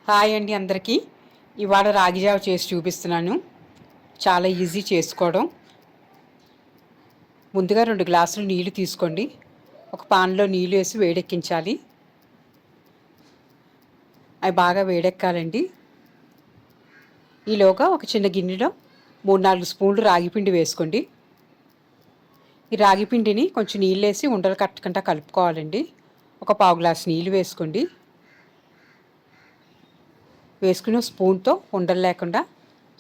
Hi అండి అందరికీ. ఇవాళ రాగి జావ చేసి చూపిస్తున్నాను. చాలా ఈజీ చేసుకోవడం. ముందుగా 2 గ్లాసులు నీళ్లు తీసుకోండి. ఒక పాన్లో నీళ్లు వేసి వేడెక్కించాలి. అవి బాగా వేడెక్కాలండి. ఈలోగా ఒక చిన్న గిన్నెలో 3-4 స్పూన్లు రాగిపిండి వేసుకోండి. ఈ రాగిపిండిని కొంచెం నీళ్ళు వేసి ఉండలు కట్టకుండా కలుపుకోవాలండి. ఒక పావు గ్లాసు నీళ్ళు వేసుకోండి. వేసుకుని స్పూన్తో ఉండలు లేకుండా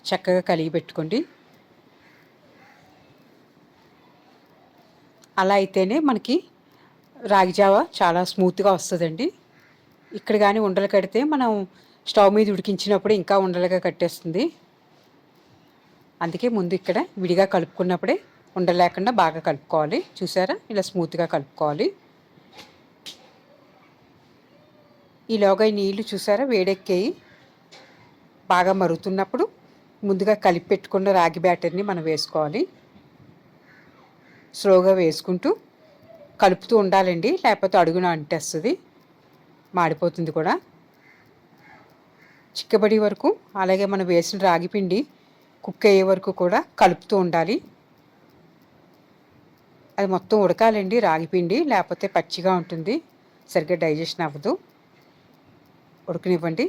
చక్కగా కలిగి పెట్టుకోండి. అలా అయితేనే మనకి రాగి జావ చాలా స్మూత్గా వస్తుందండి. ఇక్కడ కానీ ఉండలు కడితే మనం స్టవ్ మీద ఉడికించినప్పుడు ఇంకా ఉండలుగా కట్టేస్తుంది. అందుకే ముందు ఇక్కడ విడిగా కలుపుకున్నప్పుడే ఉండలు లేకుండా బాగా కలుపుకోవాలి. చూసారా, ఇలా స్మూత్గా కలుపుకోవాలి. ఈలోగా ఈ నీళ్లు చూసారా వేడెక్కాయి. బాగా మరుగుతున్నప్పుడు ముందుగా కలిపి పెట్టుకున్న రాగి బ్యాటర్ని మనం వేసుకోవాలి. స్లోగా వేసుకుంటూ కలుపుతూ ఉండాలండి, లేకపోతే అడుగున అంటేస్తుంది, మాడిపోతుంది కూడా. చిక్కబడి వరకు, అలాగే మనం వేసిన రాగి పిండి కుక్ అయ్యే వరకు కూడా కలుపుతూ ఉండాలి. అది మొత్తం ఉడకాలండి రాగి పిండి, లేకపోతే పచ్చిగా ఉంటుంది, సరిగ్గా డైజెషన్ అవ్వదు. ఉడకనివ్వండి.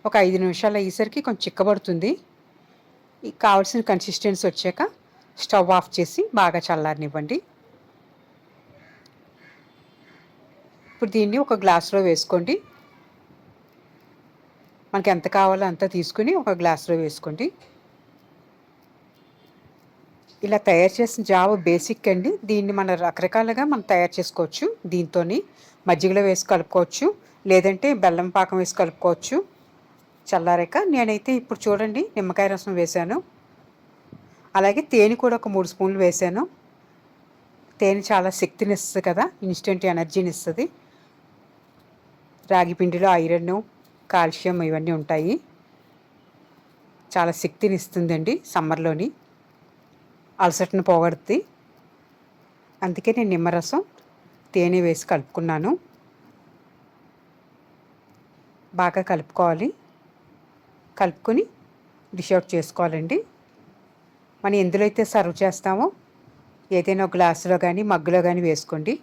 ఒక 5 నిమిషాలు అయ్యేసరికి కొంచెం చిక్కబడుతుంది. కావాల్సిన కన్సిస్టెన్సీ వచ్చాక స్టవ్ ఆఫ్ చేసి బాగా చల్లారనివ్వండి. ఇప్పుడు దీన్ని ఒక గ్లాసులో వేసుకోండి. మనకి ఎంత కావాలో అంత తీసుకుని ఒక గ్లాసులో వేసుకోండి. ఇలా తయారు చేసిన జావ బేసిక్ అండి. దీన్ని మనం రకరకాలుగా మనం తయారు చేసుకోవచ్చు. దీంతో మజ్జిగలో వేసి కలుపుకోవచ్చు, లేదంటే బెల్లం పాకం వేసి కలుపుకోవచ్చు. చల్లారాక నేనైతే ఇప్పుడు చూడండి నిమ్మకాయ రసం వేశాను. అలాగే తేనె కూడా ఒక 3 స్పూన్లు వేశాను. తేనె చాలా శక్తిని ఇస్తుంది కదా, ఇన్స్టెంట్ ఎనర్జీని ఇస్తుంది. రాగి పిండిలో ఐరన్, కాల్షియం ఇవన్నీ ఉంటాయి. చాలా శక్తిని ఇస్తుందండి సమ్మర్లోని. అలసటను పోగొడుతుంది. అందుకే నేను నిమ్మరసం తేనె వేసి కలుపుకున్నాను. బాగా కలుపుకోవాలి. కలుపుకొని డిష్ అవుట్ చేసుకోవాలండి. మనం ఎందులో అయితే సర్వ్ చేస్తామో ఏదైనా ఒక గ్లాసులో కానీ మగ్గులో కానీ వేసుకోండి.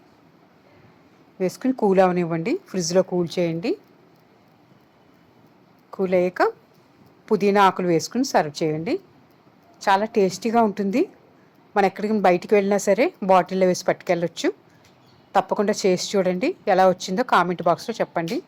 వేసుకుని కూల్ అవనివ్వండి. ఫ్రిడ్జ్లో కూల్ చేయండి. కూల్ అయ్యాక పుదీనా ఆకులు వేసుకుని సర్వ్ చేయండి. చాలా టేస్టీగా ఉంటుంది. మనం ఎక్కడికి బయటికి వెళ్ళినా సరే బాటిల్లో వేసి పట్టుకెళ్ళొచ్చు. తప్పకుండా చేసి చూడండి. ఎలా వచ్చిందో కామెంట్ బాక్స్లో చెప్పండి.